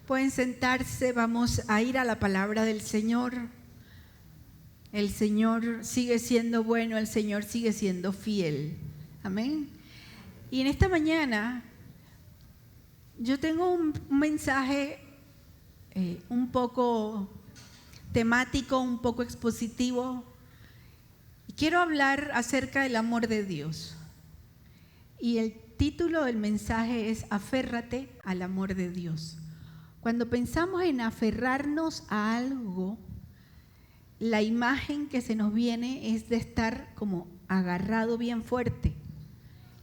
Pueden sentarse, vamos a ir a la palabra del Señor. El Señor sigue siendo bueno, el Señor sigue siendo fiel. Amén. Y en esta mañana yo tengo un mensaje un poco temático, un poco expositivo. Quiero hablar acerca del amor de Dios. Y el título del mensaje es Aférrate al amor de Dios. Cuando pensamos en aferrarnos a algo, la imagen que se nos viene es de estar como agarrado bien fuerte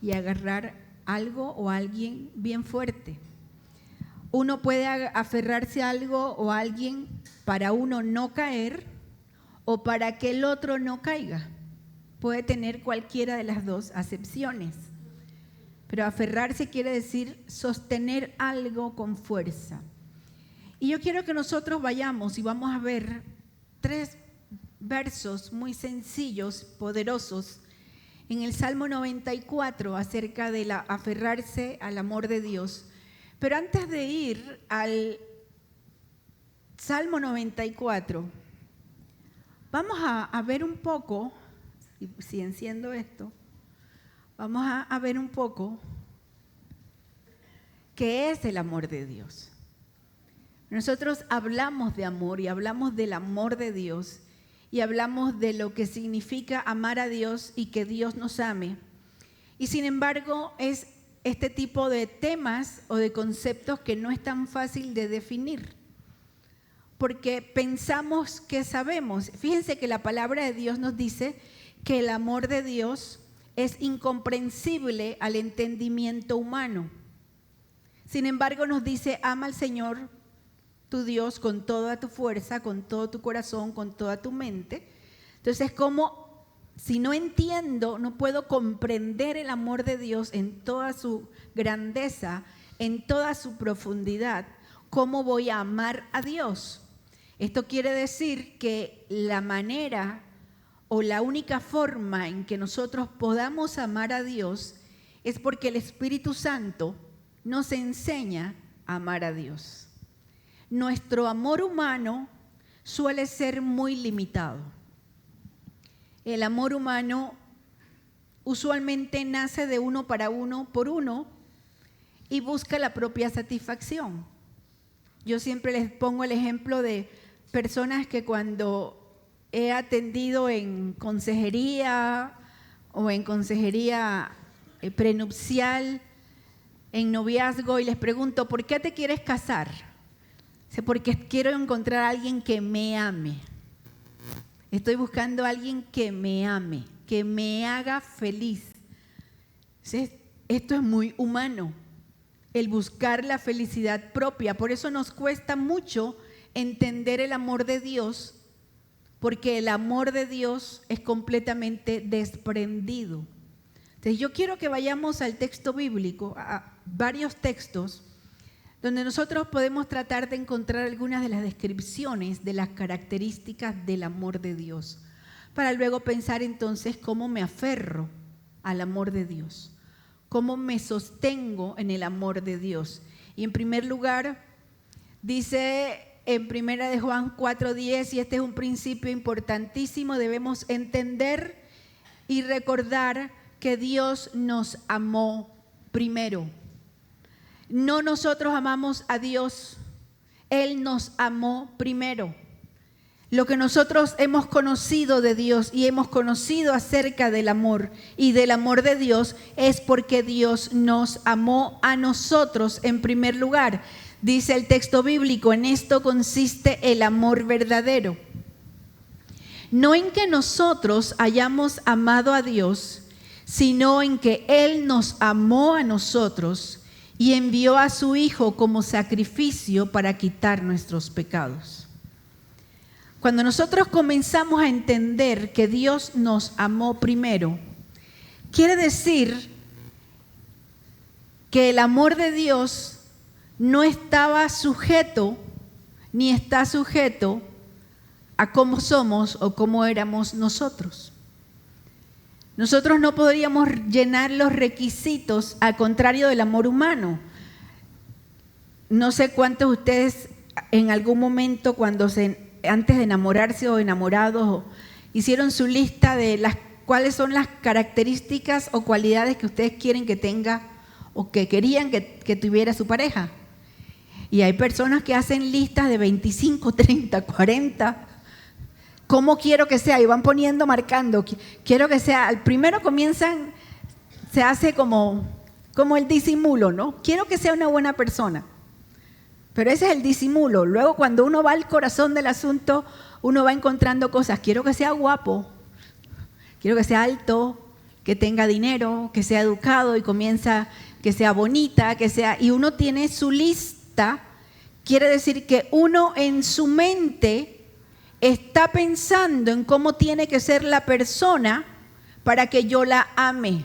y agarrar algo o alguien bien fuerte. Uno puede aferrarse a algo o a alguien para uno no caer o para que el otro no caiga. Puede tener cualquiera de las dos acepciones. Pero aferrarse quiere decir sostener algo con fuerza. Y yo quiero que nosotros vayamos y vamos a ver 3 versos muy sencillos, poderosos, en el Salmo 94 acerca de aferrarse al amor de Dios. Pero antes de ir al Salmo 94, vamos a ver un poco, y si enciendo esto, vamos a ver un poco qué es el amor de Dios. Nosotros hablamos de amor y hablamos del amor de Dios y hablamos de lo que significa amar a Dios y que Dios nos ame. Y sin embargo es este tipo de temas o de conceptos que no es tan fácil de definir, porque pensamos que sabemos. Fíjense que la palabra de Dios nos dice que el amor de Dios es incomprensible al entendimiento humano. Sin embargo nos dice, ama al Señor tu Dios con toda tu fuerza, con todo tu corazón, con toda tu mente. Entonces, como si no entiendo, no puedo comprender el amor de Dios en toda su grandeza, en toda su profundidad, ¿cómo voy a amar a Dios? Esto quiere decir que la manera o la única forma en que nosotros podamos amar a Dios es porque el Espíritu Santo nos enseña a amar a Dios. Nuestro amor humano suele ser muy limitado. El amor humano usualmente nace de uno para uno, por uno, y busca la propia satisfacción. Yo siempre les pongo el ejemplo de personas que cuando he atendido en consejería o en consejería prenupcial, en noviazgo, y les pregunto, ¿por qué te quieres casar? Porque quiero encontrar a alguien que me ame. Estoy buscando a alguien que me ame, que me haga feliz. Esto es muy humano, el buscar la felicidad propia. Por eso nos cuesta mucho entender el amor de Dios, porque el amor de Dios es completamente desprendido. Entonces yo quiero que vayamos al texto bíblico, a varios textos, donde nosotros podemos tratar de encontrar algunas de las descripciones de las características del amor de Dios, para luego pensar entonces cómo me aferro al amor de Dios, cómo me sostengo en el amor de Dios. Y en primer lugar, dice en 1 Juan 4:10, y este es un principio importantísimo, debemos entender y recordar que Dios nos amó primero. No nosotros amamos a Dios, Él nos amó primero. Lo que nosotros hemos conocido de Dios y hemos conocido acerca del amor y del amor de Dios es porque Dios nos amó a nosotros en primer lugar. Dice el texto bíblico, en esto consiste el amor verdadero. No en que nosotros hayamos amado a Dios, sino en que Él nos amó a nosotros y envió a su Hijo como sacrificio para quitar nuestros pecados. Cuando nosotros comenzamos a entender que Dios nos amó primero, quiere decir que el amor de Dios no estaba sujeto, ni está sujeto a cómo somos o cómo éramos nosotros. Nosotros no podríamos llenar los requisitos, al contrario del amor humano. no sé cuántos de ustedes en algún momento antes de enamorarse o enamorados hicieron su lista de cuáles son las características o cualidades que ustedes quieren que tenga o que querían que tuviera su pareja. Y hay personas que hacen listas de 25, 30, 40. ¿Cómo quiero que sea? Y van poniendo, marcando. Quiero que sea, al primero comienzan, se hace como el disimulo, ¿no? Quiero que sea una buena persona. Pero ese es el disimulo. Luego cuando uno va al corazón del asunto, uno va encontrando cosas. Quiero que sea guapo, quiero que sea alto, que tenga dinero, que sea educado y comienza que sea bonita, y uno tiene su lista. Quiere decir que uno en su mente está pensando en cómo tiene que ser la persona para que yo la ame.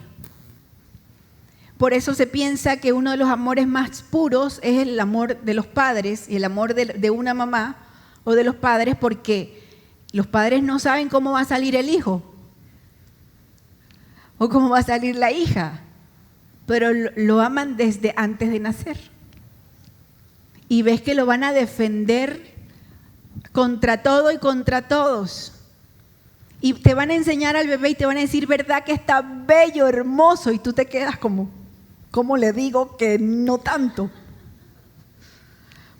Por eso se piensa que uno de los amores más puros es el amor de los padres y el amor de una mamá o de los padres, porque los padres no saben cómo va a salir el hijo o cómo va a salir la hija, pero lo aman desde antes de nacer. Y ves que lo van a defender contra todo y contra todos. Y te van a enseñar al bebé y te van a decir, ¿verdad que está bello, hermoso? Y tú te quedas como, ¿cómo le digo que no tanto?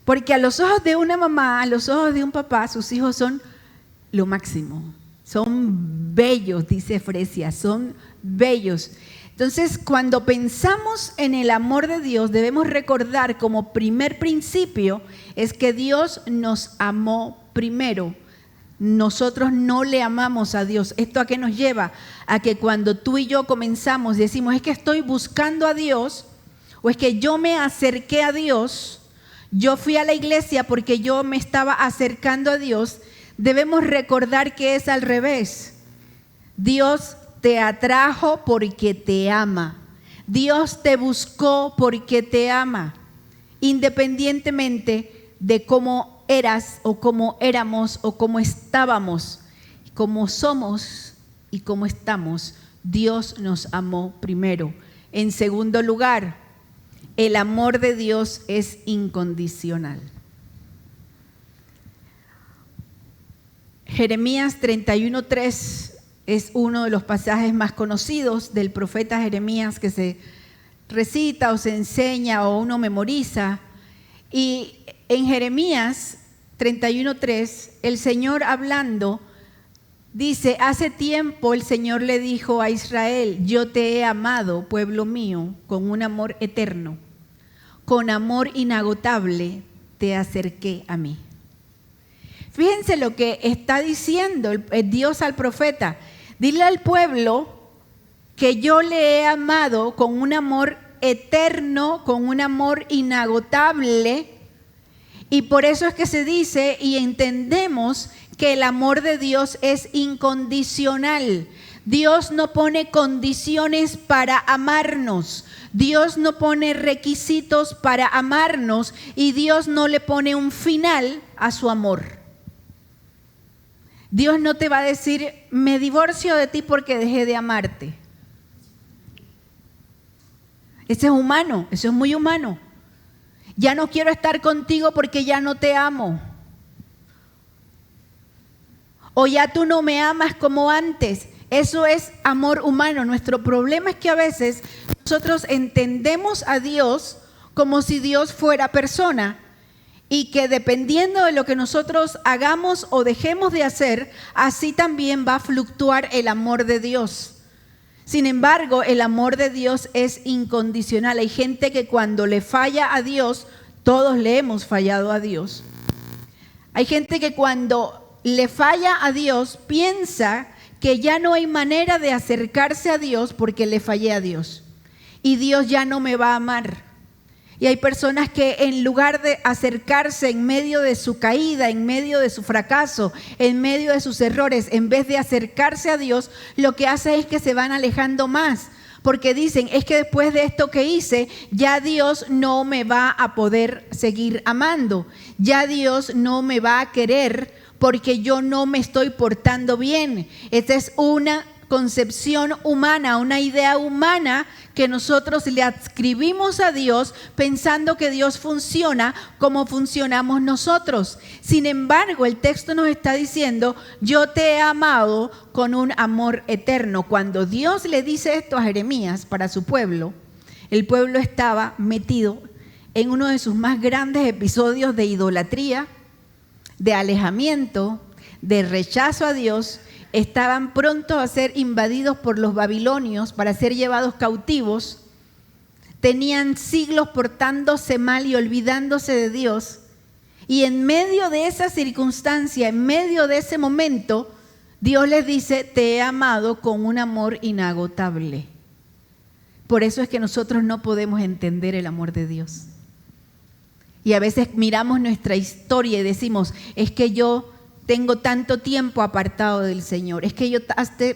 Porque a los ojos de una mamá, a los ojos de un papá, sus hijos son lo máximo. Son bellos, dice Fresia, son bellos. Entonces, cuando pensamos en el amor de Dios, debemos recordar como primer principio es que Dios nos amó primero. Nosotros no le amamos a Dios. ¿Esto a qué nos lleva? A que cuando tú y yo comenzamos, decimos, es que estoy buscando a Dios, o es que yo me acerqué a Dios, yo fui a la iglesia porque yo me estaba acercando a Dios, debemos recordar que es al revés. Dios te atrajo porque te ama. Dios te buscó porque te ama, independientemente de cómo eras o cómo éramos o cómo estábamos, como somos y cómo estamos. Dios nos amó primero. En segundo lugar, el amor de Dios es incondicional. Jeremías 31:3 es uno de los pasajes más conocidos del profeta Jeremías que se recita o se enseña o uno memoriza. Y en Jeremías 31:3, el Señor hablando dice, hace tiempo el Señor le dijo a Israel, yo te he amado, pueblo mío, con un amor eterno, con amor inagotable te acerqué a mí. Fíjense lo que está diciendo el Dios al profeta. Dile al pueblo que yo le he amado con un amor eterno, con un amor inagotable. Y por eso es que se dice y entendemos que el amor de Dios es incondicional. Dios no pone condiciones para amarnos. Dios no pone requisitos para amarnos y Dios no le pone un final a su amor. Dios no te va a decir, me divorcio de ti porque dejé de amarte. Eso es humano, eso es muy humano. Ya no quiero estar contigo porque ya no te amo. O ya tú no me amas como antes. Eso es amor humano. Nuestro problema es que a veces nosotros entendemos a Dios como si Dios fuera persona y que dependiendo de lo que nosotros hagamos o dejemos de hacer, así también va a fluctuar el amor de Dios. Sin embargo, el amor de Dios es incondicional. Hay gente que cuando le falla a Dios, todos le hemos fallado a Dios. Hay gente que cuando le falla a Dios piensa que ya no hay manera de acercarse a Dios porque le fallé a Dios. Y Dios ya no me va a amar. Y hay personas que en lugar de acercarse en medio de su caída, en medio de su fracaso, en medio de sus errores, en vez de acercarse a Dios, lo que hace es que se van alejando más. Porque dicen, es que después de esto que hice, ya Dios no me va a poder seguir amando. Ya Dios no me va a querer porque yo no me estoy portando bien. Esta es una concepción humana, una idea humana que nosotros le adscribimos a Dios pensando que Dios funciona como funcionamos nosotros. Sin embargo, el texto nos está diciendo, yo te he amado con un amor eterno. Cuando Dios le dice esto a Jeremías para su pueblo, el pueblo estaba metido en uno de sus más grandes episodios de idolatría, de alejamiento, de rechazo a Dios. Estaban prontos a ser invadidos por los babilonios para ser llevados cautivos. Tenían siglos portándose mal y olvidándose de Dios. Y en medio de esa circunstancia, en medio de ese momento, Dios les dice, te he amado con un amor inagotable. Por eso es que nosotros no podemos entender el amor de Dios. Y a veces miramos nuestra historia y decimos, es que yo tengo tanto tiempo apartado del Señor, es que yo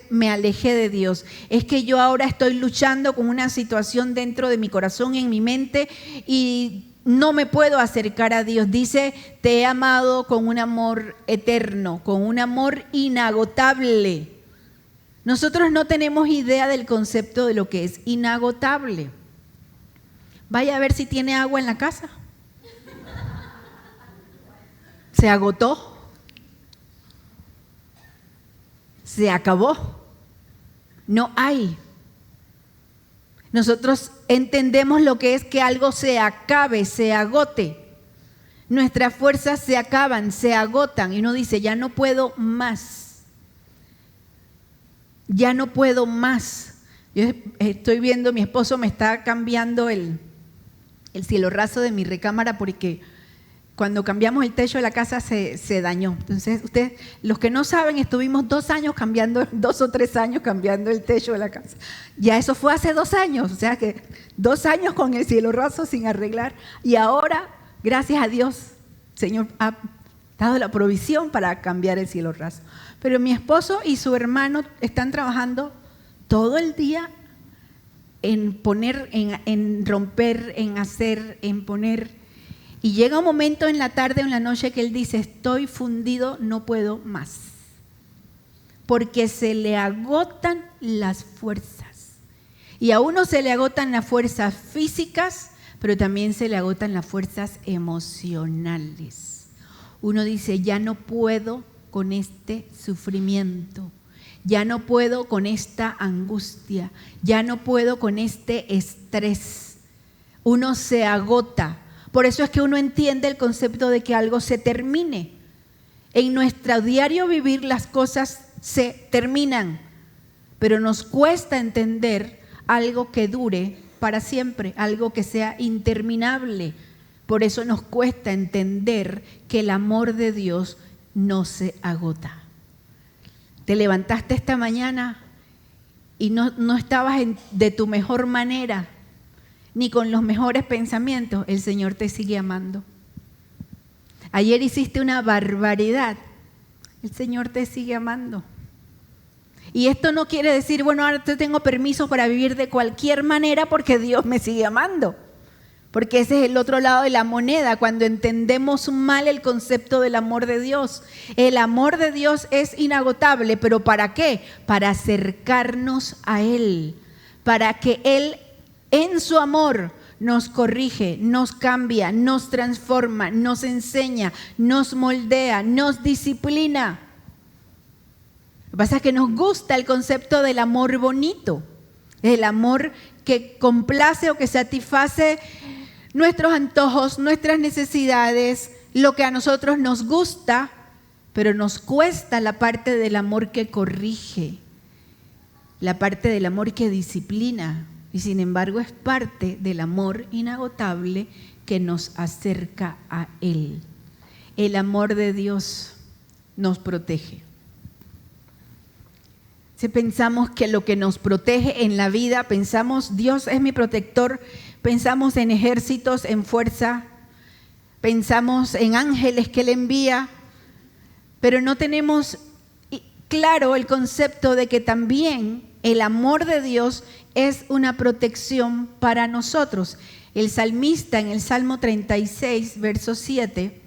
me alejé de Dios, es que yo ahora estoy luchando con una situación dentro de mi corazón y en mi mente y no me puedo acercar a Dios. Dice, te he amado con un amor eterno, con un amor inagotable. Nosotros no tenemos idea del concepto de lo que es inagotable. Vaya a ver si tiene agua en la casa. Se agotó. Se acabó. No hay. Nosotros entendemos lo que es que algo se acabe, se agote. Nuestras fuerzas se acaban, se agotan y uno dice, ya no puedo más. Ya no puedo más. Yo estoy viendo, mi esposo me está cambiando el cielo raso de mi recámara porque cuando cambiamos el techo de la casa se dañó. Entonces, ustedes, los que no saben, estuvimos 2 o 3 años cambiando el techo de la casa. Ya eso fue hace 2 años, o sea que 2 años con el cielo raso sin arreglar. Y ahora, gracias a Dios, Señor ha dado la provisión para cambiar el cielo raso. Pero mi esposo y su hermano están trabajando todo el día en poner, en romper, en hacer, en poner. Y llega un momento en la tarde o en la noche que él dice, estoy fundido, no puedo más. Porque se le agotan las fuerzas. Y a uno se le agotan las fuerzas físicas, pero también se le agotan las fuerzas emocionales. Uno dice, ya no puedo con este sufrimiento. Ya no puedo con esta angustia. Ya no puedo con este estrés. Uno se agota. Por eso es que uno entiende el concepto de que algo se termine. En nuestro diario vivir las cosas se terminan, pero nos cuesta entender algo que dure para siempre, algo que sea interminable. Por eso nos cuesta entender que el amor de Dios no se agota. Te levantaste esta mañana y no estabas de tu mejor manera, ni con los mejores pensamientos, el Señor te sigue amando. Ayer hiciste una barbaridad, el Señor te sigue amando. Y esto no quiere decir, bueno, ahora yo tengo permiso para vivir de cualquier manera porque Dios me sigue amando. Porque ese es el otro lado de la moneda, cuando entendemos mal el concepto del amor de Dios. El amor de Dios es inagotable, pero ¿para qué? Para acercarnos a Él, para que Él en su amor nos corrige, nos cambia, nos transforma, nos enseña, nos moldea, nos disciplina. Lo que pasa es que nos gusta el concepto del amor bonito, el amor que complace o que satisface nuestros antojos, nuestras necesidades, lo que a nosotros nos gusta, pero nos cuesta la parte del amor que corrige, la parte del amor que disciplina. Y sin embargo es parte del amor inagotable que nos acerca a Él. El amor de Dios nos protege. Si pensamos que lo que nos protege en la vida, pensamos Dios es mi protector, pensamos en ejércitos, en fuerza, pensamos en ángeles que Él envía, pero no tenemos claro el concepto de que también el amor de Dios es una protección para nosotros. El salmista en el Salmo 36, verso 7,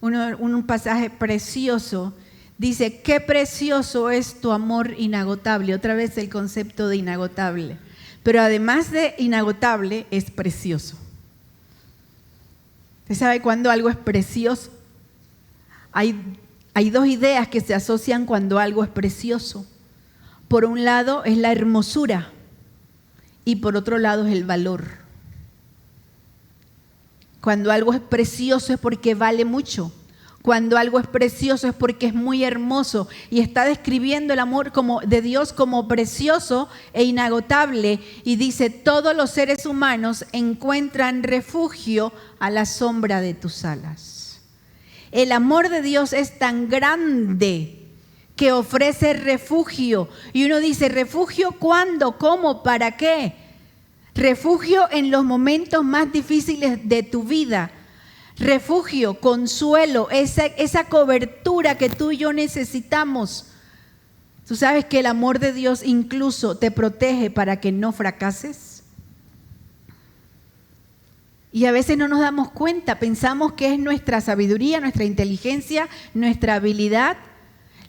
un pasaje precioso, Dice, qué precioso es tu amor inagotable. Otra vez el concepto de inagotable. Pero además de inagotable, es precioso. ¿Usted sabe cuándo algo es precioso? Hay dos ideas que se asocian cuando algo es precioso. Por un lado es la hermosura y por otro lado es el valor. Cuando algo es precioso es porque vale mucho. Cuando algo es precioso es porque es muy hermoso y está describiendo el amor de Dios como precioso e inagotable, y dice, todos los seres humanos encuentran refugio a la sombra de tus alas. El amor de Dios es tan grande que ofrece refugio. Y uno dice, ¿refugio cuándo? ¿Cómo? ¿Para qué? Refugio en los momentos más difíciles de tu vida. Refugio, consuelo, esa cobertura que tú y yo necesitamos. Tú sabes que el amor de Dios incluso te protege para que no fracases. Y a veces no nos damos cuenta, pensamos que es nuestra sabiduría, nuestra inteligencia, nuestra habilidad,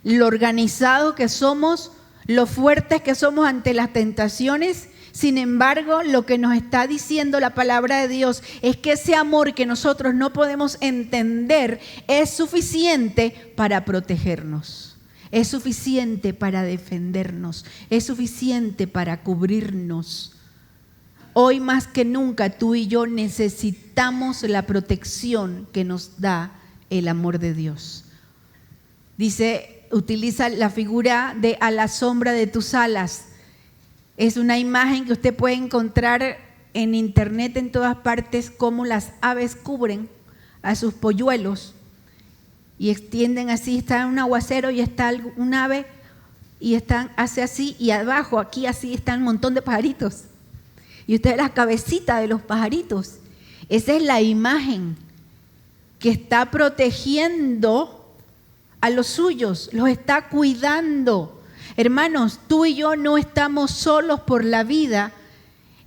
lo organizado que somos, lo fuertes que somos ante las tentaciones. Sin embargo, lo que nos está diciendo la palabra de Dios es que ese amor que nosotros no podemos entender es suficiente para protegernos, es suficiente para defendernos, es suficiente para cubrirnos. Hoy más que nunca tú y yo necesitamos la protección que nos da el amor de Dios. Dice, utiliza la figura de a la sombra de tus alas. Es una imagen que usted puede encontrar en internet en todas partes, cómo las aves cubren a sus polluelos y extienden así. Está en un aguacero y está un ave y hace así, y abajo aquí así están un montón de pajaritos. Y usted ve las cabecitas de los pajaritos. Esa es la imagen que está protegiendo a los suyos, los está cuidando. Hermanos, tú y yo no estamos solos por la vida,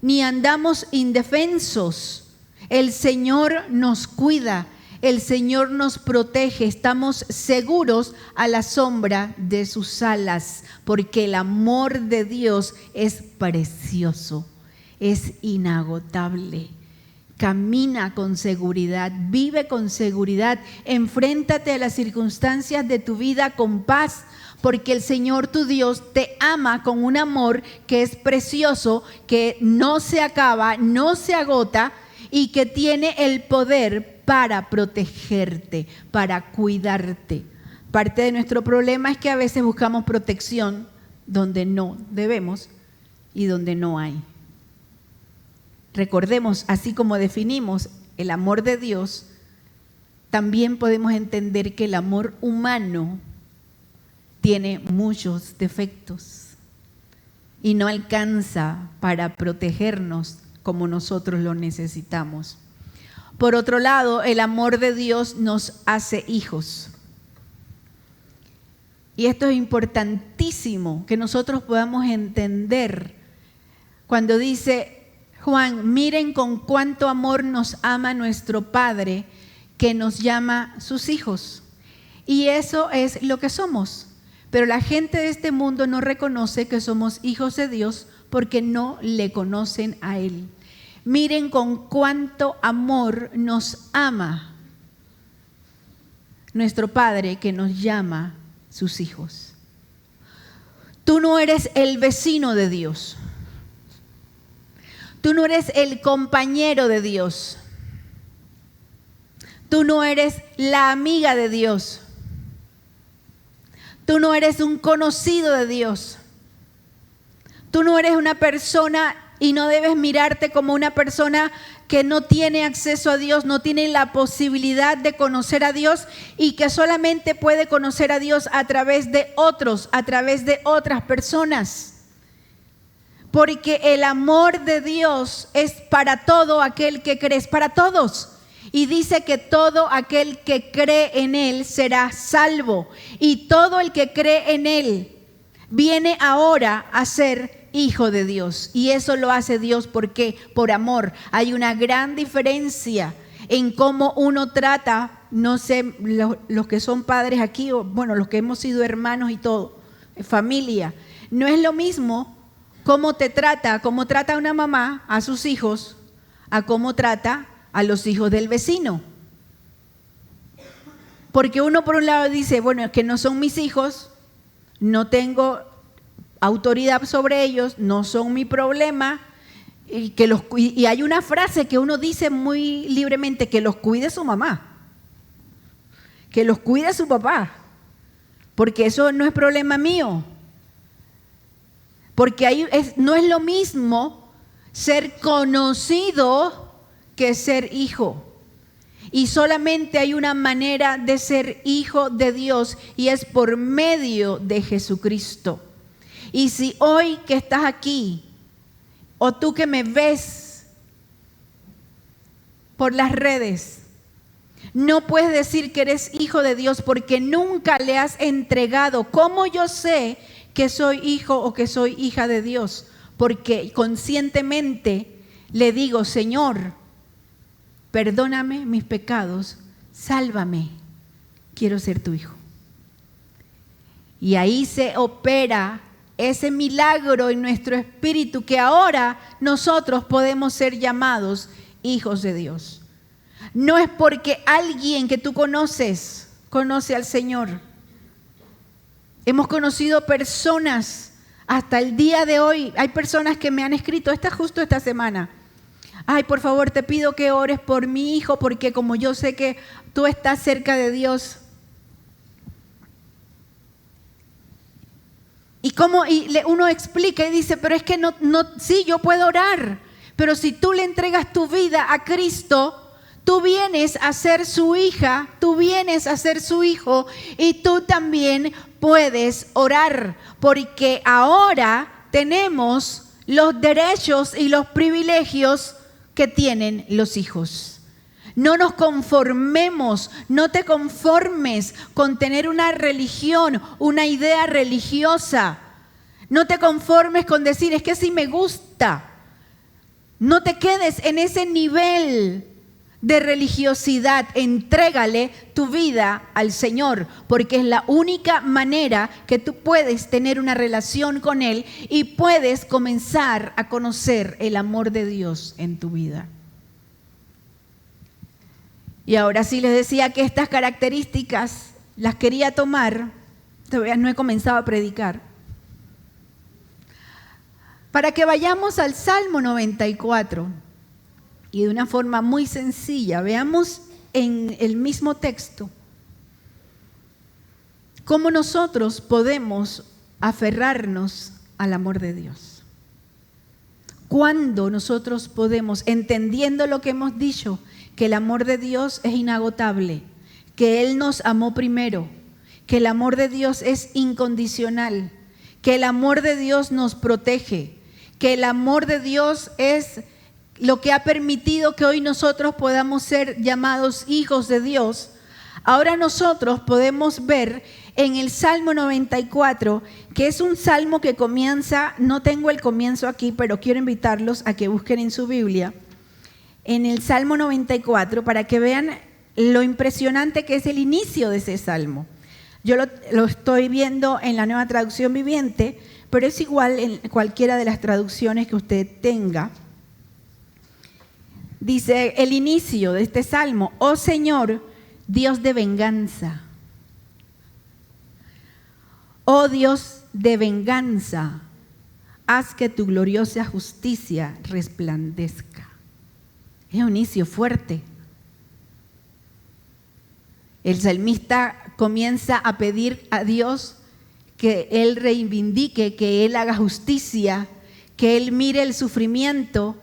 ni andamos indefensos. El Señor nos cuida, el Señor nos protege, estamos seguros a la sombra de sus alas, porque el amor de Dios es precioso, es inagotable. Camina con seguridad, vive con seguridad, enfréntate a las circunstancias de tu vida con paz, porque el Señor tu Dios te ama con un amor que es precioso, que no se acaba, no se agota y que tiene el poder para protegerte, para cuidarte. Parte de nuestro problema es que a veces buscamos protección donde no debemos y donde no hay. Recordemos, así como definimos el amor de Dios, también podemos entender que el amor humano tiene muchos defectos y no alcanza para protegernos como nosotros lo necesitamos. Por otro lado, el amor de Dios nos hace hijos. Y esto es importantísimo que nosotros podamos entender cuando dice Juan, miren con cuánto amor nos ama nuestro Padre, que nos llama sus hijos. Y eso es lo que somos. Pero la gente de este mundo no reconoce que somos hijos de Dios porque no le conocen a Él. Miren con cuánto amor nos ama nuestro Padre, que nos llama sus hijos. Tú no eres el vecino de Dios. Tú no eres el compañero de Dios. Tú no eres la amiga de Dios. Tú no eres un conocido de Dios. Tú no eres una persona y no debes mirarte como una persona que no tiene acceso a Dios, no tiene la posibilidad de conocer a Dios y que solamente puede conocer a Dios a través de otros, a través de otras personas. Porque el amor de Dios es para todo aquel que cree, es para todos. Y dice que todo aquel que cree en Él será salvo. Y todo el que cree en Él viene ahora a ser hijo de Dios. Y eso lo hace Dios porque por amor. Hay una gran diferencia en cómo uno trata no sé, los que son padres aquí, o bueno, los que hemos sido hermanos y todo, familia, no es lo mismo cómo trata una mamá a sus hijos, a cómo trata a los hijos del vecino. Porque uno por un lado dice, bueno, es que no son mis hijos, no tengo autoridad sobre ellos, no son mi problema, y hay una frase que uno dice muy libremente, que los cuide su mamá, que los cuide su papá, porque eso no es problema mío. Porque ahí no es lo mismo ser conocido que ser hijo. Y solamente hay una manera de ser hijo de Dios y es por medio de Jesucristo. Y si hoy que estás aquí o tú que me ves por las redes, no puedes decir que eres hijo de Dios porque nunca le has entregado. ¿Cómo yo sé que soy hijo o que soy hija de Dios? Porque conscientemente le digo, Señor, perdóname mis pecados, sálvame, quiero ser tu hijo. Y ahí se opera ese milagro en nuestro espíritu que ahora nosotros podemos ser llamados hijos de Dios. No es porque alguien que tú conoces conoce al Señor. Hemos conocido personas hasta el día de hoy. Hay personas que me han escrito, justo esta semana. Ay, por favor, te pido que ores por mi hijo, porque como yo sé que tú estás cerca de Dios. Y uno explica y dice, pero es que sí, yo puedo orar, pero si tú le entregas tu vida a Cristo, tú vienes a ser su hija, tú vienes a ser su hijo y tú también puedes orar, porque ahora tenemos los derechos y los privilegios que tienen los hijos. No nos conformemos, no te conformes con tener una religión, una idea religiosa. No te conformes con decir, es que sí me gusta. No te quedes en ese nivel de religiosidad. Entrégale tu vida al Señor, porque es la única manera que tú puedes tener una relación con Él y puedes comenzar a conocer el amor de Dios en tu vida. Y ahora sí les decía que estas características las quería tomar, todavía no he comenzado a predicar, para que vayamos al Salmo 94 y de una forma muy sencilla veamos en el mismo texto cómo nosotros podemos aferrarnos al amor de Dios. Cuando nosotros podemos, entendiendo lo que hemos dicho, que el amor de Dios es inagotable, que Él nos amó primero, que el amor de Dios es incondicional, que el amor de Dios nos protege, que el amor de Dios es lo que ha permitido que hoy nosotros podamos ser llamados hijos de Dios. Ahora nosotros podemos ver en el Salmo 94, que es un salmo que comienza, no tengo el comienzo aquí, pero quiero invitarlos a que busquen en su Biblia, en el Salmo 94, para que vean lo impresionante que es el inicio de ese salmo. Yo lo estoy viendo en la Nueva Traducción Viviente, pero es igual en cualquiera de las traducciones que usted tenga. Dice el inicio de este salmo: oh Señor, Dios de venganza. Oh Dios de venganza, haz que tu gloriosa justicia resplandezca. Es un inicio fuerte. El salmista comienza a pedir a Dios que Él reivindique, que Él haga justicia, que Él mire el sufrimiento,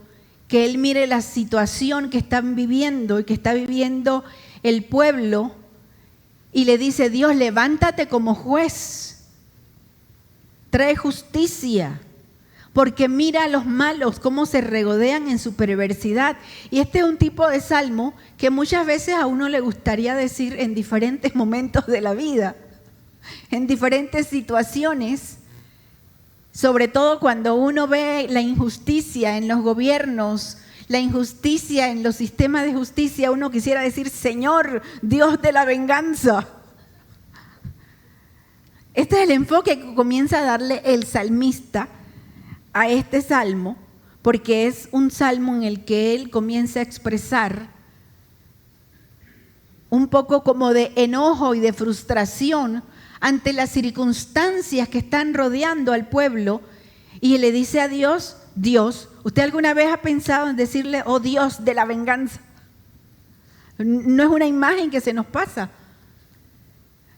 que Él mire la situación que están viviendo y que está viviendo el pueblo, y le dice: Dios, levántate como juez, trae justicia, porque mira a los malos cómo se regodean en su perversidad. Y este es un tipo de salmo que muchas veces a uno le gustaría decir en diferentes momentos de la vida, en diferentes situaciones, sobre todo cuando uno ve la injusticia en los gobiernos, la injusticia en los sistemas de justicia, uno quisiera decir, Señor, Dios de la venganza. Este es el enfoque que comienza a darle el salmista a este salmo, porque es un salmo en el que él comienza a expresar un poco como de enojo y de frustración ante las circunstancias que están rodeando al pueblo, y le dice a Dios, Dios, ¿usted alguna vez ha pensado en decirle, oh Dios de la venganza? No es una imagen que se nos pasa.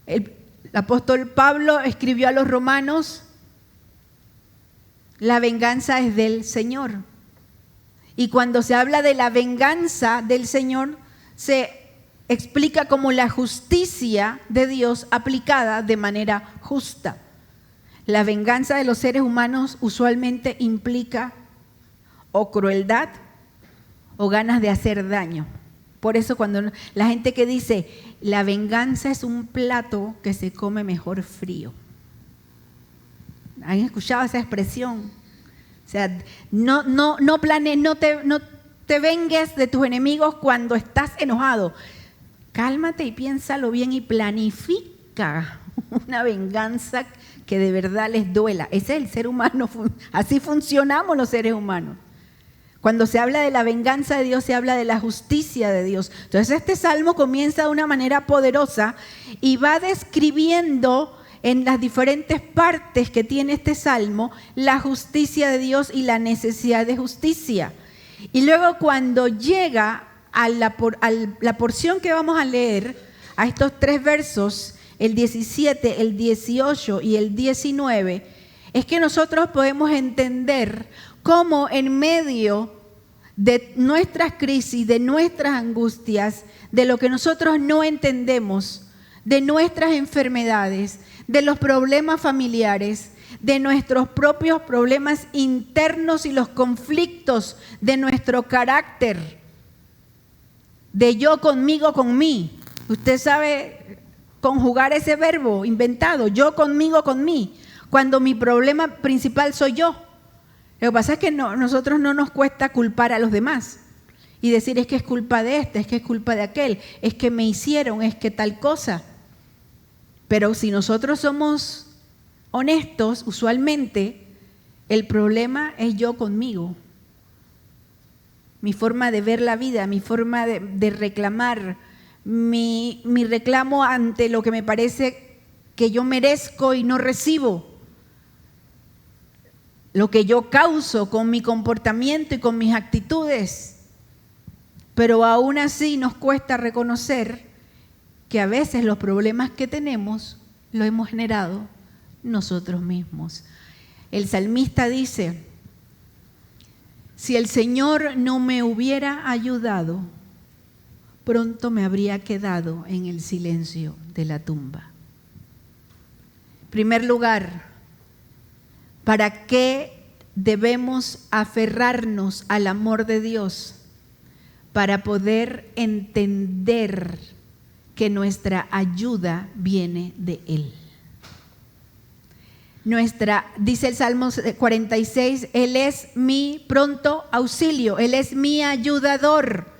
El apóstol Pablo escribió a los romanos, la venganza es del Señor. Y cuando se habla de la venganza del Señor, se explica como la justicia de Dios aplicada de manera justa. La venganza de los seres humanos usualmente implica o crueldad o ganas de hacer daño. Por eso cuando la gente que dice, la venganza es un plato que se come mejor frío. ¿Han escuchado esa expresión? O sea, no te vengues de tus enemigos cuando estás enojado. Cálmate y piénsalo bien y planifica una venganza que de verdad les duela. Ese es el ser humano, así funcionamos los seres humanos. Cuando se habla de la venganza de Dios, se habla de la justicia de Dios. Entonces este salmo comienza de una manera poderosa y va describiendo en las diferentes partes que tiene este salmo la justicia de Dios y la necesidad de justicia. Y luego cuando llega a la porción que vamos a leer, a estos 3 versos, el 17, el 18 y el 19, es que nosotros podemos entender cómo en medio de nuestras crisis, de nuestras angustias, de lo que nosotros no entendemos, de nuestras enfermedades, de los problemas familiares, de nuestros propios problemas internos y los conflictos de nuestro carácter, de yo conmigo, con mí. Usted sabe conjugar ese verbo inventado, yo conmigo, con mí, cuando mi problema principal soy yo. Lo que pasa es que nosotros no nos cuesta culpar a los demás y decir es que es culpa de este, es que es culpa de aquel, es que me hicieron, es que tal cosa. Pero si nosotros somos honestos, usualmente el problema es yo conmigo. Mi forma de ver la vida, mi forma de reclamar, mi reclamo ante lo que me parece que yo merezco y no recibo. Lo que yo causo con mi comportamiento y con mis actitudes. Pero aún así nos cuesta reconocer que a veces los problemas que tenemos los hemos generado nosotros mismos. El salmista dice, si el Señor no me hubiera ayudado, pronto me habría quedado en el silencio de la tumba. En primer lugar, ¿para qué debemos aferrarnos al amor de Dios? Para poder entender que nuestra ayuda viene de Él. Dice el Salmo 46, Él es mi pronto auxilio, Él es mi ayudador.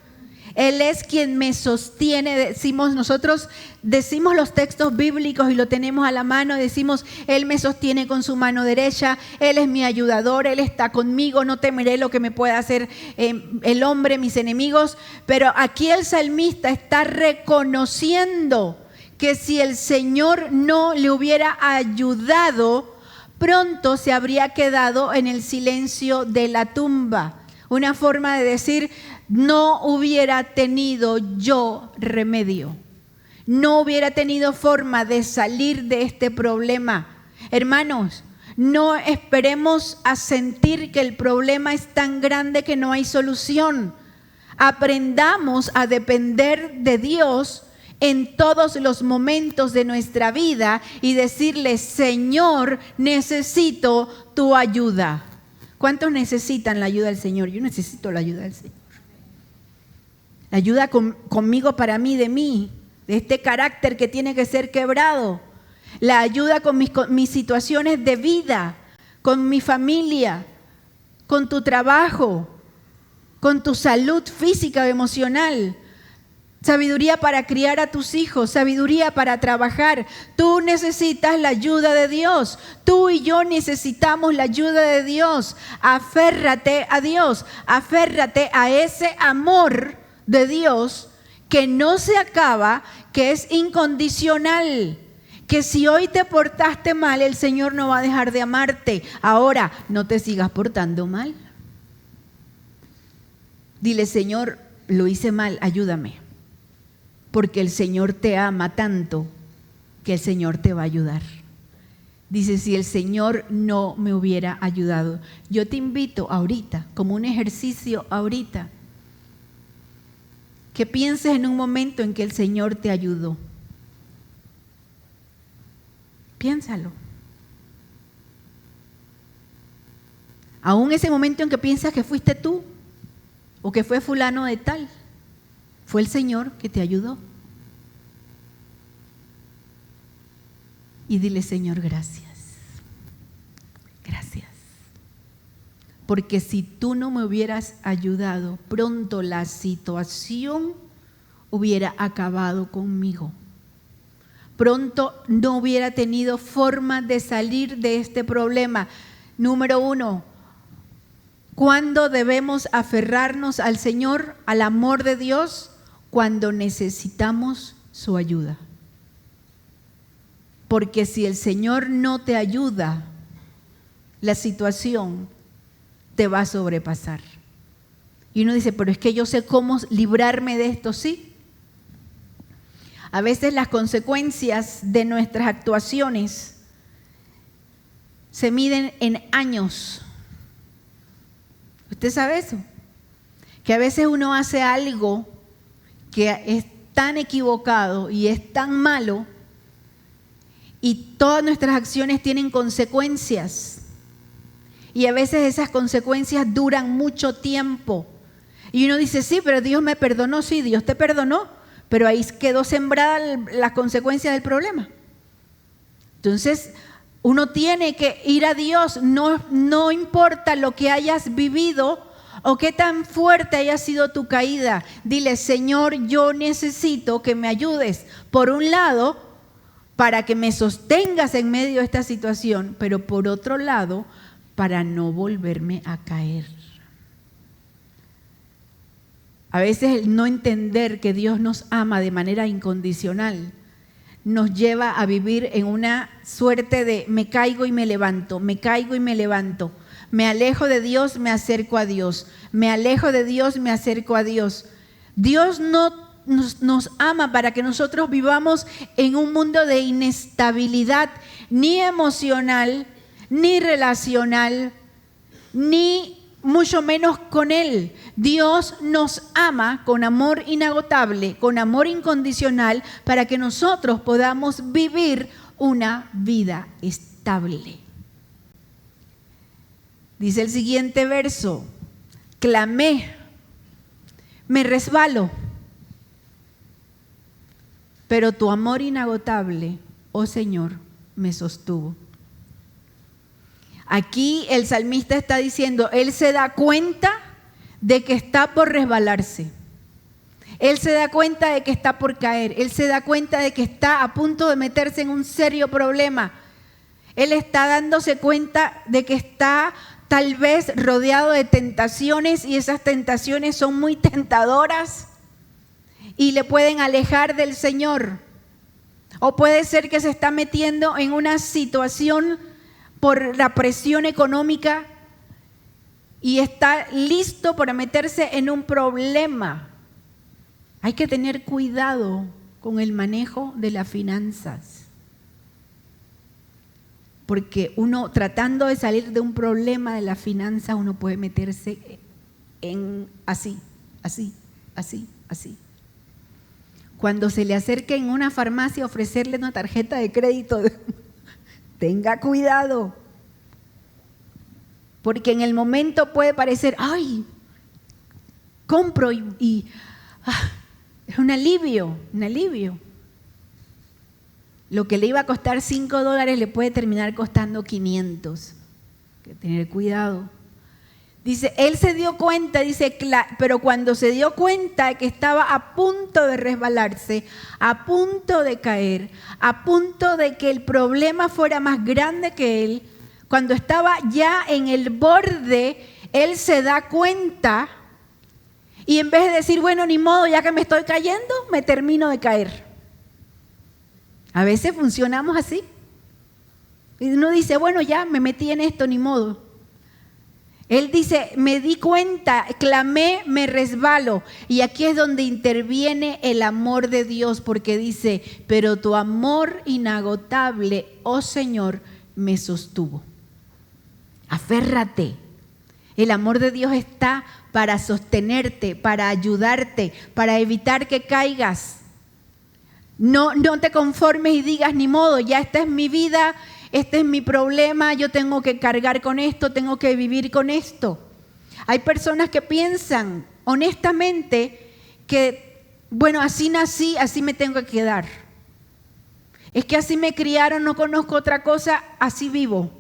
Él es quien me sostiene. Nosotros decimos los textos bíblicos y lo tenemos a la mano, decimos, Él me sostiene con su mano derecha, Él es mi ayudador, Él está conmigo, no temeré lo que me pueda hacer el hombre, mis enemigos. Pero aquí el salmista está reconociendo que si el Señor no le hubiera ayudado, pronto se habría quedado en el silencio de la tumba. Una forma de decir, no hubiera tenido yo remedio, no hubiera tenido forma de salir de este problema. Hermanos, no esperemos a sentir que el problema es tan grande que no hay solución. Aprendamos a depender de Dios en todos los momentos de nuestra vida y decirle, Señor, necesito tu ayuda. ¿Cuántos necesitan la ayuda del Señor? Yo necesito la ayuda del Señor. La ayuda conmigo, para mí, de este carácter que tiene que ser quebrado. La ayuda con mis situaciones de vida, con mi familia, con tu trabajo. con tu salud física o emocional. Sabiduría para criar a tus hijos, sabiduría para trabajar. Tú necesitas la ayuda de Dios. Tú y yo necesitamos la ayuda de Dios. Aférrate a Dios, aférrate a ese amor de Dios que no se acaba, que es incondicional. Que si hoy te portaste mal, el Señor no va a dejar de amarte. Ahora, no te sigas portando mal. Dile, Señor, lo hice mal, ayúdame. Porque el Señor te ama tanto que el Señor te va a ayudar. Dice, si el Señor no me hubiera ayudado. Yo te invito ahorita, como un ejercicio ahorita, que pienses en un momento en que el Señor te ayudó. Piénsalo. Aún ese momento en que piensas que fuiste tú o que fue fulano de tal, fue el Señor que te ayudó. Y dile, Señor, gracias. Gracias. Porque si tú no me hubieras ayudado, pronto la situación hubiera acabado conmigo. Pronto no hubiera tenido forma de salir de este problema. Número 1, ¿cuándo debemos aferrarnos al Señor, al amor de Dios? Cuando necesitamos su ayuda. Porque si el Señor no te ayuda, la situación te va a sobrepasar. Y uno dice, pero es que yo sé cómo librarme de esto, sí. A veces las consecuencias de nuestras actuaciones se miden en años. ¿Usted sabe eso? Que a veces uno hace algo que es tan equivocado y es tan malo y todas nuestras acciones tienen consecuencias. Y a veces esas consecuencias duran mucho tiempo. Y uno dice, sí, pero Dios me perdonó. Sí, Dios te perdonó, pero ahí quedó sembrada la consecuencia del problema. Entonces, uno tiene que ir a Dios, no importa lo que hayas vivido o qué tan fuerte haya sido tu caída. Dile, Señor, yo necesito que me ayudes, por un lado, para que me sostengas en medio de esta situación, pero por otro lado, para no volverme a caer. A veces el no entender que Dios nos ama de manera incondicional nos lleva a vivir en una suerte de me caigo y me levanto, me caigo y me levanto. Me alejo de Dios, me acerco a Dios. Me alejo de Dios, me acerco a Dios. Dios no nos ama para que nosotros vivamos en un mundo de inestabilidad, ni emocional, ni relacional, ni mucho menos con Él. Dios nos ama con amor inagotable, con amor incondicional, para que nosotros podamos vivir una vida estable. Dice el siguiente verso, clamé, me resbalo, pero tu amor inagotable, oh Señor, me sostuvo. Aquí el salmista está diciendo, él se da cuenta de que está por resbalarse. Él se da cuenta de que está por caer. Él se da cuenta de que está a punto de meterse en un serio problema. Él está dándose cuenta de que está tal vez rodeado de tentaciones y esas tentaciones son muy tentadoras y le pueden alejar del Señor. O puede ser que se está metiendo en una situación por la presión económica y está listo para meterse en un problema. Hay que tener cuidado con el manejo de las finanzas. Porque uno tratando de salir de un problema de las finanzas, uno puede meterse en así. Cuando se le acerque en una farmacia a ofrecerle una tarjeta de crédito, tenga cuidado. Porque en el momento puede parecer, ay, compro y es un alivio. Lo que le iba a costar $5 le puede terminar costando 500. Hay que tener cuidado. Dice, él se dio cuenta, dice, pero cuando se dio cuenta de que estaba a punto de resbalarse, a punto de caer, a punto de que el problema fuera más grande que él, cuando estaba ya en el borde, él se da cuenta y en vez de decir, bueno, ni modo, ya que me estoy cayendo, me termino de caer. A veces funcionamos así. Y uno dice, bueno, ya me metí en esto, ni modo. Él dice, me di cuenta, clamé, me resbalo. Y aquí es donde interviene el amor de Dios, porque dice, pero tu amor inagotable, oh Señor, me sostuvo. Aférrate. El amor de Dios está para sostenerte, para ayudarte, para evitar que caigas. No te conformes y digas, ni modo, ya esta es mi vida, este es mi problema, yo tengo que cargar con esto, tengo que vivir con esto. Hay personas que piensan honestamente que, bueno, así nací, así me tengo que quedar. Es que así me criaron, no conozco otra cosa, así vivo.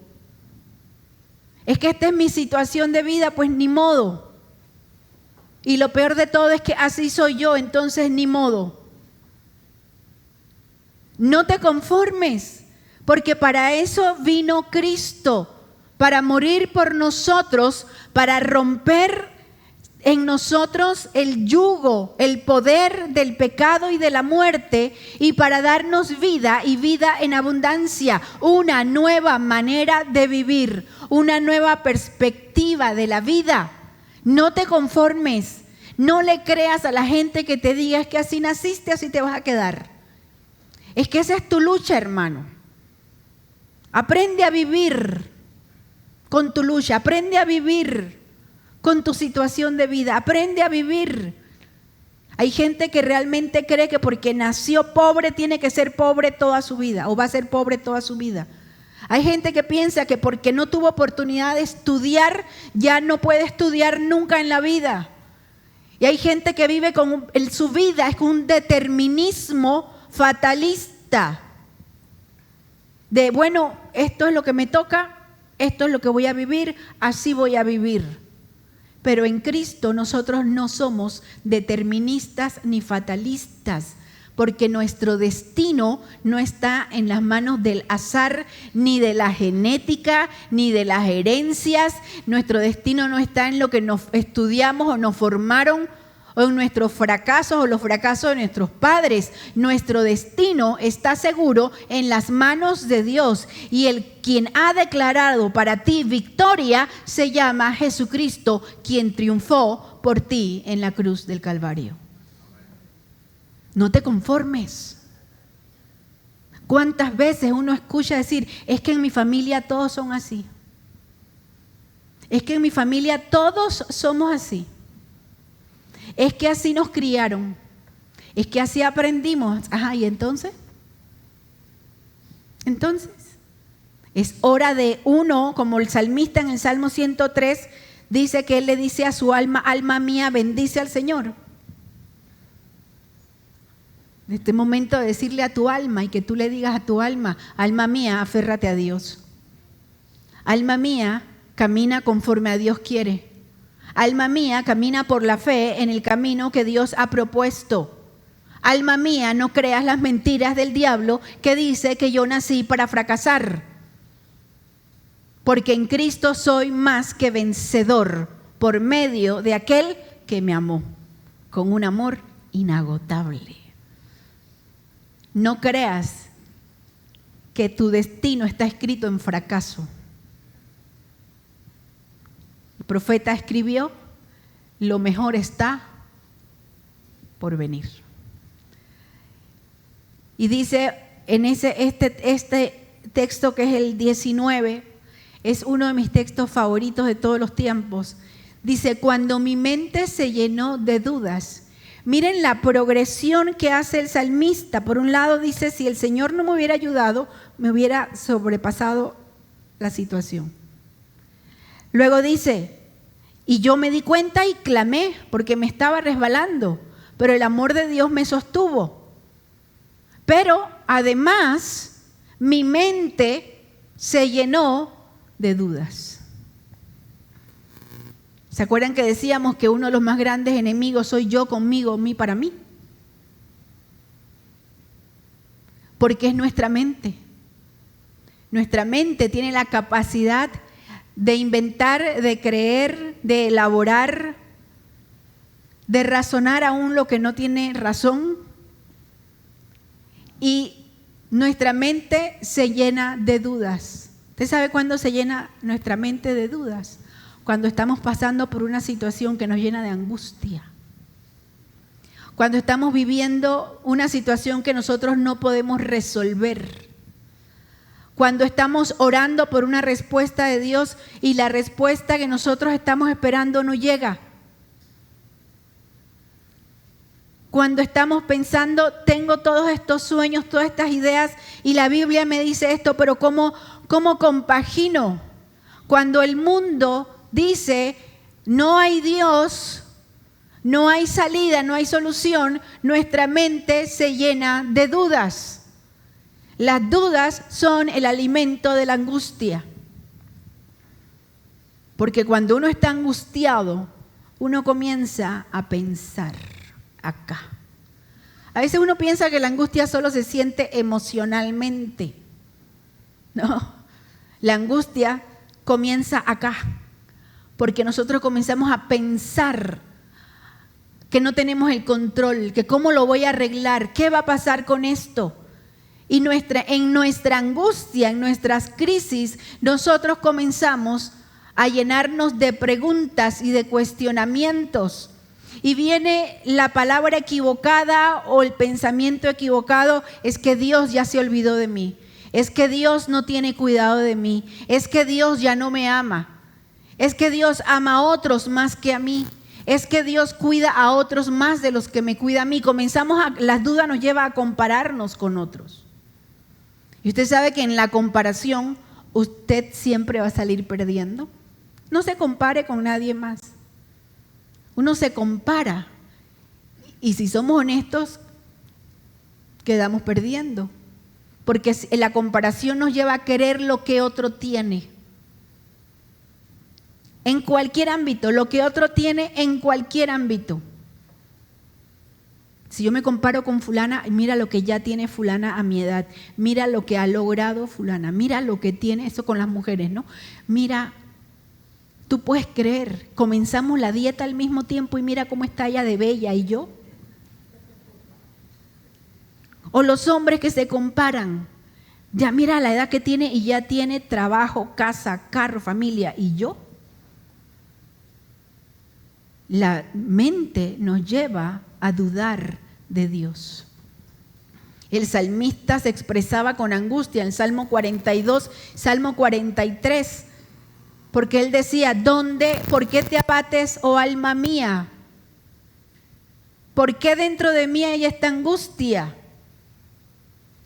Es que esta es mi situación de vida, pues ni modo. Y lo peor de todo es que así soy yo, entonces ni modo. No te conformes, porque para eso vino Cristo, para morir por nosotros, para romper en nosotros el yugo, el poder del pecado y de la muerte, y para darnos vida y vida en abundancia, una nueva manera de vivir, una nueva perspectiva de la vida. No te conformes, no le creas a la gente que te diga, es que así naciste, así te vas a quedar. Es que esa es tu lucha, hermano. Aprende a vivir con tu lucha, aprende a vivir con tu situación de vida, aprende a vivir. Hay gente que realmente cree que porque nació pobre tiene que ser pobre toda su vida o va a ser pobre toda su vida. Hay gente que piensa que porque no tuvo oportunidad de estudiar ya no puede estudiar nunca en la vida. Y hay gente que vive con su vida es con un determinismo fatalista. De bueno, esto es lo que me toca, esto es lo que voy a vivir, así voy a vivir. Pero en Cristo nosotros no somos deterministas ni fatalistas, porque nuestro destino no está en las manos del azar, ni de la genética, ni de las herencias. Nuestro destino no está en lo que nos estudiamos o nos formaron, o en nuestros fracasos o los fracasos de nuestros padres. Nuestro destino está seguro en las manos de Dios, y quien ha declarado para ti victoria se llama Jesucristo, quien triunfó por ti en la cruz del Calvario. No te conformes. ¿Cuántas veces uno escucha decir, es que en mi familia todos son así? Es que en mi familia todos somos así. Es que así nos criaron. Es que así aprendimos. Ajá, ¿y entonces? Entonces, es hora de uno, como el salmista en el Salmo 103, dice que él le dice a su alma, alma mía, bendice al Señor. En este momento de decirle a tu alma y que tú le digas a tu alma, alma mía, aférrate a Dios. Alma mía, camina conforme a Dios quiere. Alma mía, camina por la fe en el camino que Dios ha propuesto. Alma mía, no creas las mentiras del diablo que dice que yo nací para fracasar. Porque en Cristo soy más que vencedor por medio de aquel que me amó con un amor inagotable. No creas que tu destino está escrito en fracaso. El profeta escribió, lo mejor está por venir. Y dice en este texto que es el 19, es uno de mis textos favoritos de todos los tiempos. Dice, cuando mi mente se llenó de dudas. Miren la progresión que hace el salmista. Por un lado dice, si el Señor no me hubiera ayudado, me hubiera sobrepasado la situación. Luego dice, y yo me di cuenta y clamé porque me estaba resbalando, pero el amor de Dios me sostuvo. Pero además, mi mente se llenó de dudas. ¿Se acuerdan que decíamos que uno de los más grandes enemigos soy yo conmigo, mí para mí? Porque es nuestra mente. Nuestra mente tiene la capacidad de inventar, de creer, de elaborar, de razonar aún lo que no tiene razón. Y nuestra mente se llena de dudas. ¿Usted sabe cuándo se llena nuestra mente de dudas? Cuando estamos pasando por una situación que nos llena de angustia. Cuando estamos viviendo una situación que nosotros no podemos resolver. Cuando estamos orando por una respuesta de Dios y la respuesta que nosotros estamos esperando no llega. Cuando estamos pensando, tengo todos estos sueños, todas estas ideas y la Biblia me dice esto, pero ¿cómo compagino? Cuando el mundo dice, no hay Dios, no hay salida, no hay solución, nuestra mente se llena de dudas. Las dudas son el alimento de la angustia. Porque cuando uno está angustiado, uno comienza a pensar acá. A veces uno piensa que la angustia solo se siente emocionalmente. No, la angustia comienza acá. Porque nosotros comenzamos a pensar que no tenemos el control, que cómo lo voy a arreglar, qué va a pasar con esto. Y en nuestra angustia, en nuestras crisis, nosotros comenzamos a llenarnos de preguntas y de cuestionamientos. Y viene la palabra equivocada o el pensamiento equivocado, es que Dios ya se olvidó de mí, es que Dios no tiene cuidado de mí, es que Dios ya no me ama. Es que Dios ama a otros más que a mí. Es que Dios cuida a otros más de los que me cuida a mí. Las dudas nos llevan a compararnos con otros. Y usted sabe que en la comparación usted siempre va a salir perdiendo. No se compare con nadie más. Uno se compara. Y si somos honestos, quedamos perdiendo. Porque la comparación nos lleva a querer lo que otro tiene. En cualquier ámbito, lo que otro tiene en cualquier ámbito. Si yo me comparo con fulana, mira lo que ya tiene fulana a mi edad, mira lo que ha logrado fulana, mira lo que tiene, eso con las mujeres, ¿no? Mira, tú puedes creer, comenzamos la dieta al mismo tiempo y mira cómo está ella de bella y yo. O los hombres que se comparan, ya mira la edad que tiene y ya tiene trabajo, casa, carro, familia, y yo. La mente nos lleva a dudar de Dios. El salmista se expresaba con angustia en Salmo 42, Salmo 43, porque él decía, ¿por qué te abates, oh alma mía? ¿Por qué dentro de mí hay esta angustia?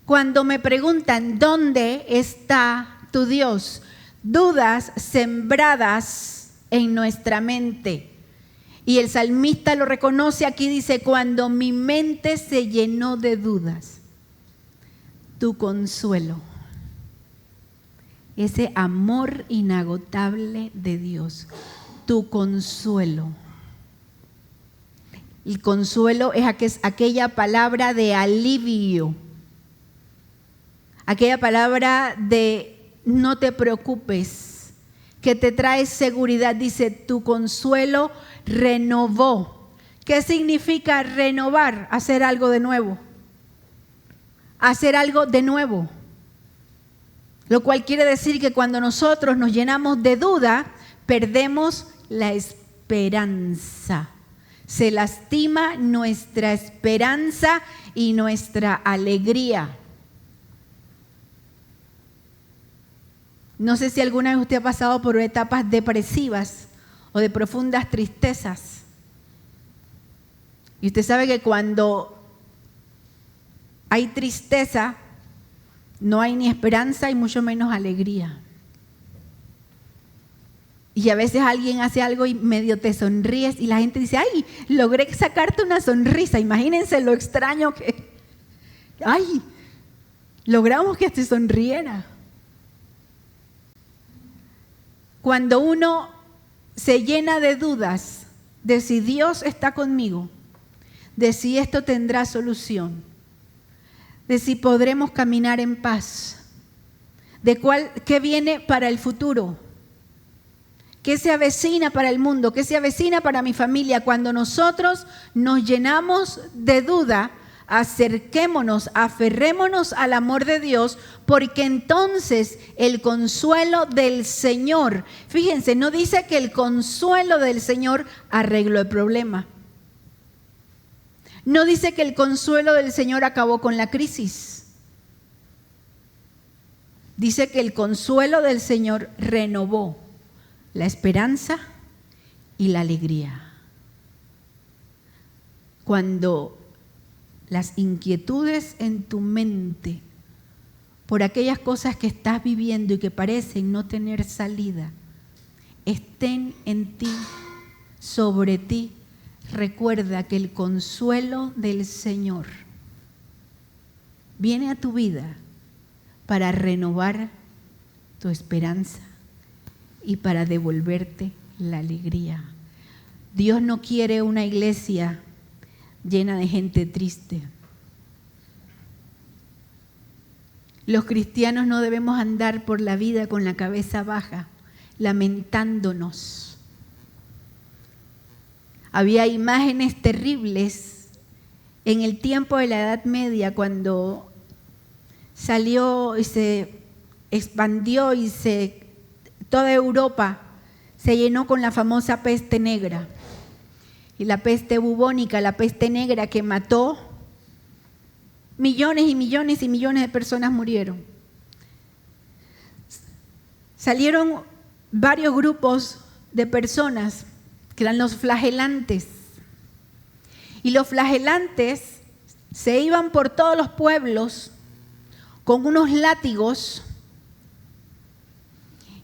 Cuando me preguntan, ¿dónde está tu Dios? Dudas sembradas en nuestra mente. Y el salmista lo reconoce aquí, dice, cuando mi mente se llenó de dudas, tu consuelo, ese amor inagotable de Dios, tu consuelo. El consuelo es aquella palabra de alivio, aquella palabra de no te preocupes, que te trae seguridad. Dice, tu consuelo renovó. ¿Qué significa renovar? Hacer algo de nuevo. Hacer algo de nuevo. Lo cual quiere decir que cuando nosotros nos llenamos de duda, perdemos la esperanza. Se lastima nuestra esperanza y nuestra alegría. No sé si alguna vez usted ha pasado por etapas depresivas o de profundas tristezas. Y usted sabe que cuando hay tristeza, no hay ni esperanza y mucho menos alegría. Y a veces alguien hace algo y medio te sonríes y la gente dice, ay, logré sacarte una sonrisa. Imagínense lo extraño que, ay, logramos que te sonriera. Cuando uno se llena de dudas de si Dios está conmigo, de si esto tendrá solución, de si podremos caminar en paz, de qué viene para el futuro, qué se avecina para el mundo, qué se avecina para mi familia. Cuando nosotros nos llenamos de duda, acerquémonos, aferrémonos al amor de Dios, porque entonces el consuelo del Señor, fíjense, no dice que el consuelo del Señor arregló el problema. No dice que el consuelo del Señor acabó con la crisis. Dice que el consuelo del Señor renovó la esperanza y la alegría. Cuando las inquietudes en tu mente por aquellas cosas que estás viviendo y que parecen no tener salida estén en ti, sobre ti, recuerda que el consuelo del Señor viene a tu vida para renovar tu esperanza y para devolverte la alegría. Dios no quiere una iglesia llena de gente triste. Los cristianos no debemos andar por la vida con la cabeza baja, lamentándonos. Había imágenes terribles en el tiempo de la Edad Media, cuando salió y se expandió y toda Europa se llenó con la famosa peste negra. Y la peste bubónica, la peste negra, que mató millones y millones y millones de personas, murieron. Salieron varios grupos de personas que eran los flagelantes. Y los flagelantes se iban por todos los pueblos con unos látigos,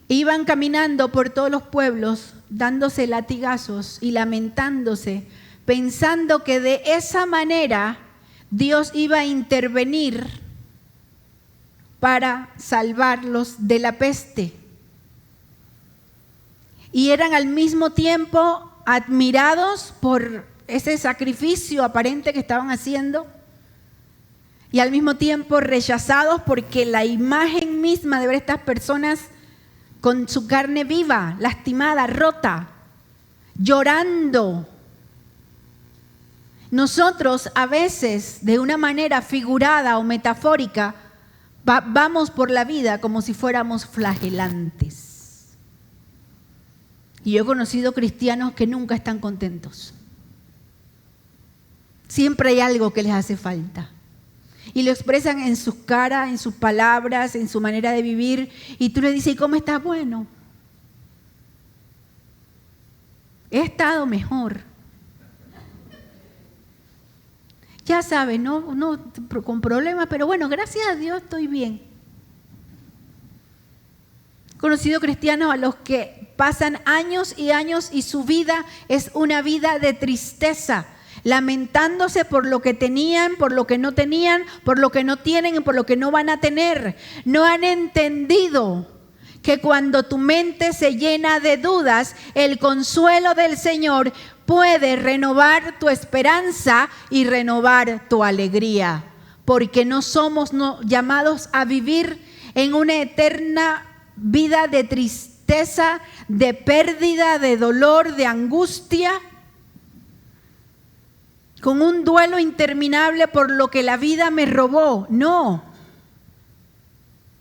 iban caminando por todos los pueblos dándose latigazos y lamentándose, pensando que de esa manera Dios iba a intervenir para salvarlos de la peste. Y eran al mismo tiempo admirados por ese sacrificio aparente que estaban haciendo, y al mismo tiempo rechazados porque la imagen misma de ver a estas personas con su carne viva, lastimada, rota, llorando. Nosotros a veces, de una manera figurada o metafórica, vamos por la vida como si fuéramos flagelantes. Y yo he conocido cristianos que nunca están contentos. Siempre hay algo que les hace falta. Y lo expresan en sus caras, en sus palabras, en su manera de vivir. Y tú le dices, ¿y cómo estás? Bueno, he estado mejor. Ya sabes, no con problemas, pero bueno, gracias a Dios estoy bien. He conocido cristianos a los que pasan años y años y su vida es una vida de tristeza, lamentándose por lo que tenían, por lo que no tenían, por lo que no tienen y por lo que no van a tener. No han entendido que cuando tu mente se llena de dudas, el consuelo del Señor puede renovar tu esperanza y renovar tu alegría, porque no somos llamados a vivir en una eterna vida de tristeza, de pérdida, de dolor, de angustia, con un duelo interminable por lo que la vida me robó. No.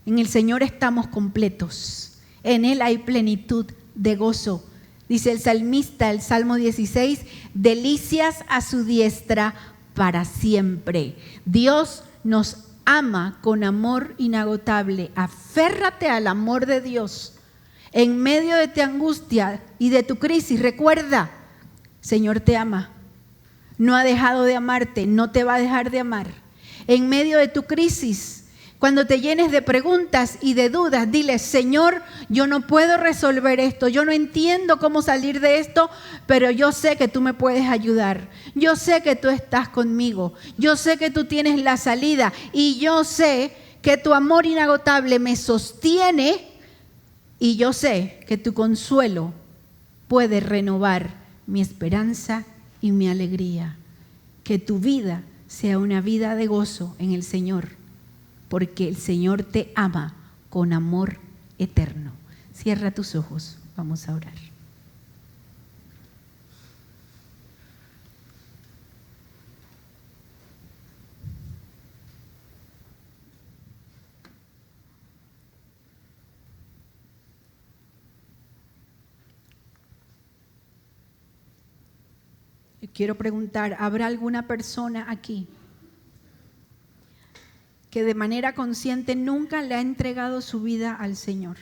En el Señor estamos completos. En Él hay plenitud de gozo. Dice el salmista, el Salmo 16, delicias a su diestra para siempre. Dios nos ama con amor inagotable. Aférrate al amor de Dios. En medio de tu angustia y de tu crisis, recuerda, Señor te ama. No ha dejado de amarte, no te va a dejar de amar. En medio de tu crisis, cuando te llenes de preguntas y de dudas, dile, Señor, yo no puedo resolver esto, yo no entiendo cómo salir de esto, pero yo sé que tú me puedes ayudar. Yo sé que tú estás conmigo, yo sé que tú tienes la salida y yo sé que tu amor inagotable me sostiene y yo sé que tu consuelo puede renovar mi esperanza y mi alegría. Que tu vida sea una vida de gozo en el Señor, porque el Señor te ama con amor eterno. Cierra tus ojos, vamos a orar. Quiero preguntar, ¿habrá alguna persona aquí que de manera consciente nunca le ha entregado su vida al Señor?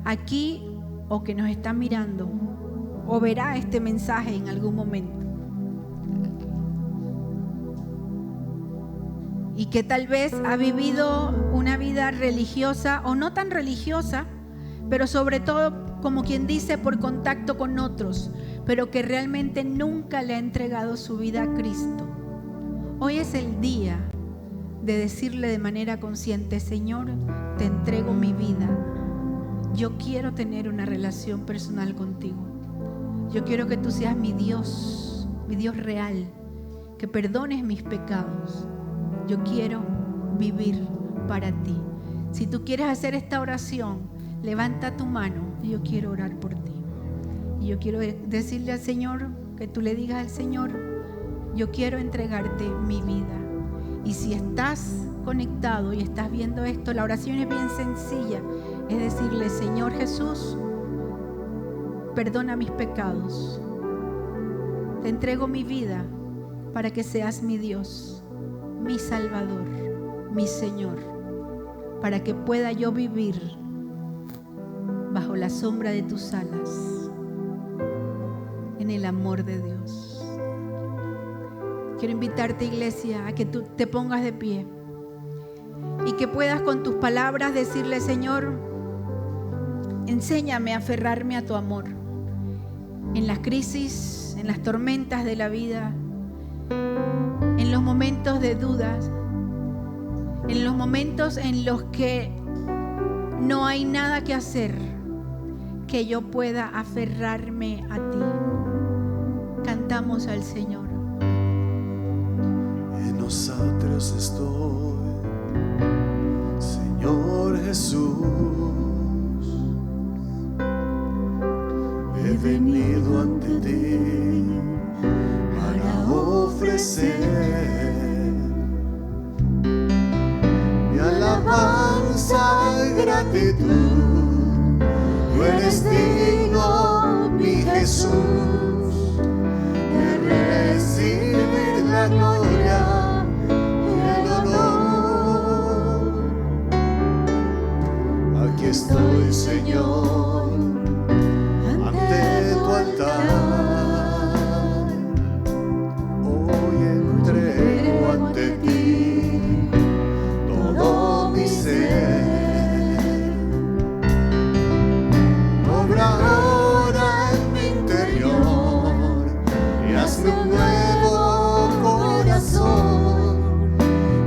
Aquí, o que nos está mirando, o verá este mensaje en algún momento, y que tal vez ha vivido una vida religiosa o no tan religiosa, pero sobre todo, como quien dice, por contacto con otros, pero que realmente nunca le ha entregado su vida a Cristo. Hoy es el día de decirle de manera consciente: Señor, te entrego mi vida. Yo quiero tener una relación personal contigo. Yo quiero que tú seas mi Dios real, que perdones mis pecados. Yo quiero vivir para ti. Si tú quieres hacer esta oración, levanta tu mano y yo quiero orar por ti. Y yo quiero decirle al Señor, que tú le digas al Señor: yo quiero entregarte mi vida. Y si estás conectado y estás viendo esto, la oración es bien sencilla. Es decirle: Señor Jesús, perdona mis pecados. Te entrego mi vida para que seas mi Dios, mi Salvador, mi Señor, para que pueda yo vivir bajo la sombra de tus alas, en el amor de Dios. Quiero invitarte, iglesia, a que tú te pongas de pie y que puedas con tus palabras decirle: Señor, enséñame a aferrarme a tu amor en las crisis, en las tormentas de la vida, en los momentos de dudas, en los momentos en los que no hay nada que hacer, que yo pueda aferrarme a ti. Cantamos al Señor. En los atrios estoy, Señor Jesús. He venido ante ti para ofrecer mi alabanza y gratitud. Tú eres digno, mi Jesús, de recibir la gloria y el honor. Aquí estoy, Señor, ante tu altar. Hoy entrego ante ti todo mi ser. Ahora en mi interior y hazme un nuevo corazón,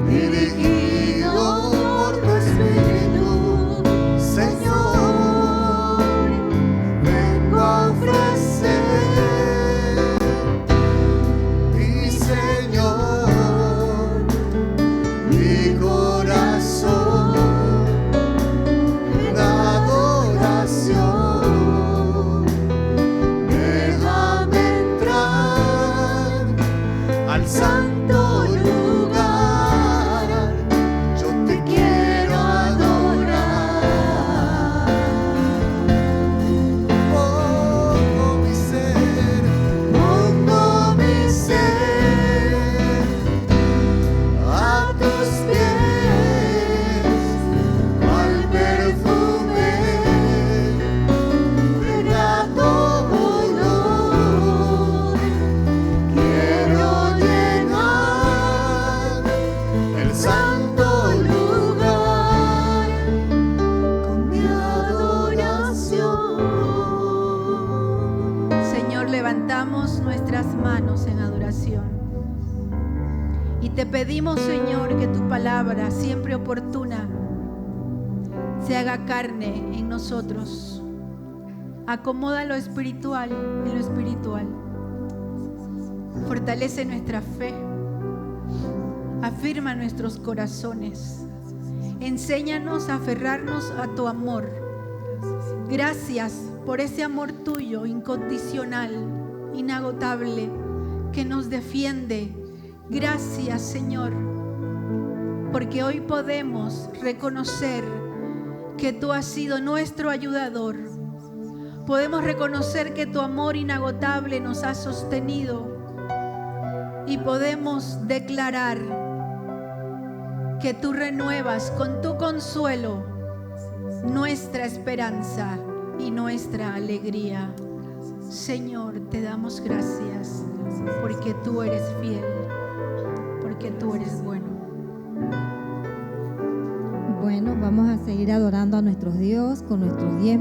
dirigido por tu Espíritu, Señor. Vengo a ofrecer mi Señor, mi corazón en adoración. Al santo lugar, yo te quiero adorar. Pongo mi ser a tus pies, al perfume de grato olor. Quiero llenar el santo lugar con mi adoración. Señor, levantamos nuestras manos en adoración y te pedimos, Señor, que tu palabra, siempre oportuna, se haga carne en nosotros. Acomoda lo espiritual en lo espiritual. Fortalece nuestra fe. Afirma nuestros corazones. Enséñanos a aferrarnos a tu amor. Gracias por ese amor tuyo incondicional, inagotable, que nos defiende. Gracias, Señor, porque hoy podemos reconocer que tú has sido nuestro ayudador. Podemos reconocer que tu amor inagotable nos ha sostenido y podemos declarar que tú renuevas con tu consuelo nuestra esperanza y nuestra alegría. Señor, te damos gracias porque tú eres fiel, porque tú eres bueno. Bueno, vamos a seguir adorando a nuestro Dios con nuestros diezmos.